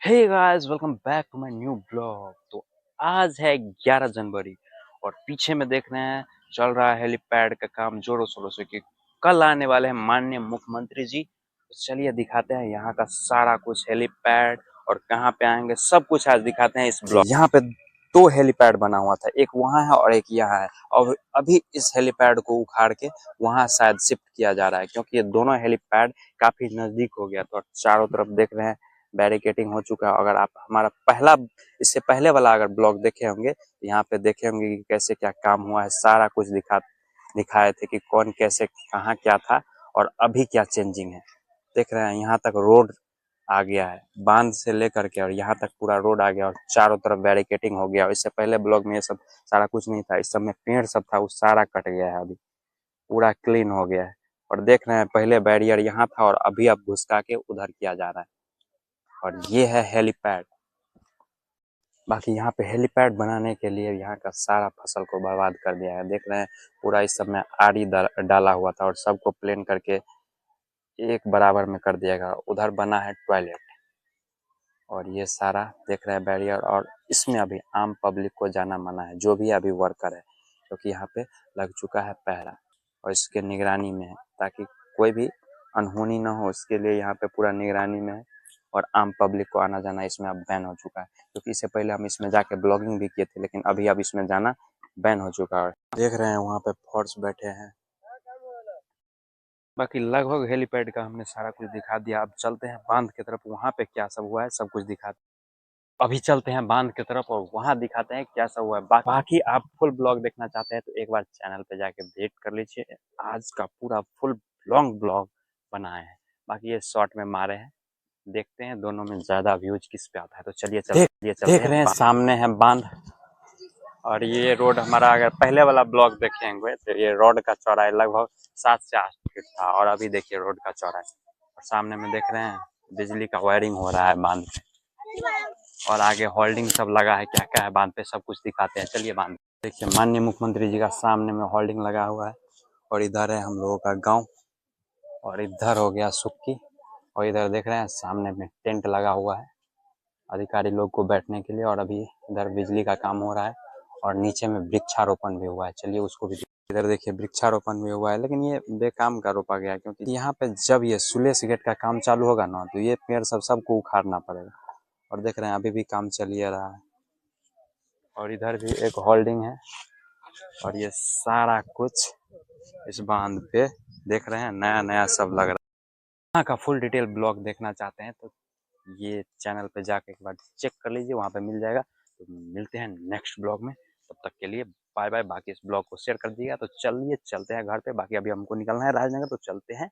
Hey guys, welcome back to my new blog. तो आज है 11 जनवरी और पीछे में देख रहे हैं चल रहा है हेलीपैड का काम जोरों शोरों से कि कल आने वाले हैं माननीय मुख्यमंत्री जी। तो चलिए दिखाते हैं यहाँ का सारा कुछ हेलीपैड और कहाँ पे आएंगे सब कुछ आज दिखाते हैं इस ब्लॉग। यहाँ पे दो हेलीपैड बना हुआ था, एक वहाँ है और एक यहाँ है। और अभी इस हेलीपैड को उखाड़ के वहाँ शायद शिफ्ट किया जा रहा है क्योंकि ये दोनों हेलीपैड काफी नजदीक हो गया। तो चारों तरफ देख रहे हैं बैरिकेटिंग हो चुका है। अगर आप हमारा पहला इससे पहले वाला अगर ब्लॉग देखे होंगे, यहाँ पे देखे होंगे कि कैसे क्या काम हुआ है, सारा कुछ दिखाए थे कि कौन कैसे कहाँ क्या था और अभी क्या चेंजिंग है। देख रहे हैं यहाँ तक रोड आ गया है, बांध से लेकर के और यहाँ तक पूरा रोड आ गया और चारों तरफ बैरिकेटिंग हो गया। और इससे पहले ब्लॉग में ये सब सारा कुछ नहीं था, इस सब में पेड़ सब था वो सारा कट गया है, अभी पूरा क्लीन हो गया है। और देख रहे हैं पहले बैरियर यहाँ था और अभी अब घुसका के उधर किया जा रहा है। और ये है हेलीपैड। बाकी यहाँ पे हेलीपैड बनाने के लिए यहाँ का सारा फसल को बर्बाद कर दिया है। देख रहे हैं पूरा इस सब में आड़ी डाला हुआ था और सबको प्लेन करके एक बराबर में कर दिया गया। उधर बना है टॉयलेट और ये सारा देख रहे हैं बैरियर। और इसमें अभी आम पब्लिक को जाना मना है, जो भी अभी वर्कर है, क्योंकि यहाँ पे लग चुका है पहरा और इसके निगरानी में है ताकि कोई भी अनहोनी ना हो, इसके लिए यहाँ पे पूरा निगरानी में है। और आम पब्लिक को आना जाना इसमें अब बैन हो चुका है, क्योंकि इससे पहले हम इसमें जाके ब्लॉगिंग भी किए थे, लेकिन अभी अब इसमें जाना बैन हो चुका है। देख रहे हैं वहाँ पे फोर्स बैठे हैं। बाकी लगभग हेलीपैड का हमने सारा कुछ दिखा दिया। अब चलते हैं बांध की तरफ, वहाँ पे क्या सब हुआ है सब कुछ दिखा। अभी चलते हैं बांध की तरफ और वहां दिखाते हैं क्या सब हुआ है। बाकी आप फुल ब्लॉग देखना चाहते हैं तो एक बार चैनल पे जाके विजिट कर लीजिए। आज का पूरा फुल लॉन्ग ब्लॉग बनाए हैं। बाकी ये शॉर्ट में मारे हैं, देखते हैं दोनों में ज्यादा व्यूज किस पे आता है। तो चलिए देख रहे हैं सामने है बांध। और ये रोड हमारा, अगर पहले वाला ब्लॉग देखेंगे तो ये रोड का चौड़ाई लगभग 7 से 8 फीट था और अभी देखिए रोड का चौड़ाई। और सामने में देख रहे हैं बिजली का वायरिंग हो रहा है बांध पे। और आगे होल्डिंग सब लगा है, क्या क्या है बांध पे सब कुछ दिखाते हैं। चलिए बांध देखिए, माननीय मुख्यमंत्री जी का सामने में होल्डिंग लगा हुआ है। और इधर है हम लोगों का गांव और इधर हो गया सुक्की। और इधर देख रहे हैं सामने में टेंट लगा हुआ है अधिकारी लोग को बैठने के लिए। और अभी इधर बिजली का काम हो रहा है और नीचे में वृक्षारोपण भी हुआ है। चलिए उसको भी इधर देखिए वृक्षारोपण भी हुआ है, लेकिन ये बेकाम का रोपा गया है क्योंकि यहाँ पे जब ये सुलेस गेट का काम चालू होगा ना तो ये पेड़ सबको उखाड़ना पड़ेगा। और देख रहे हैं अभी भी काम चल ही रहा है। और इधर भी एक होल्डिंग है और ये सारा कुछ इस बांध पे देख रहे हैं नया नया सब लग रहा है। यहाँ का फुल डिटेल ब्लॉग देखना चाहते हैं तो ये चैनल पे जाके एक बार चेक कर लीजिए, वहाँ पे मिल जाएगा। तो मिलते हैं नेक्स्ट ब्लॉग में, तब तक के लिए बाय बाय। बाकी इस ब्लॉग को शेयर कर दीजिएगा। तो चलिए चलते हैं घर पे। बाकी अभी हमको निकलना है राजनगर, तो चलते हैं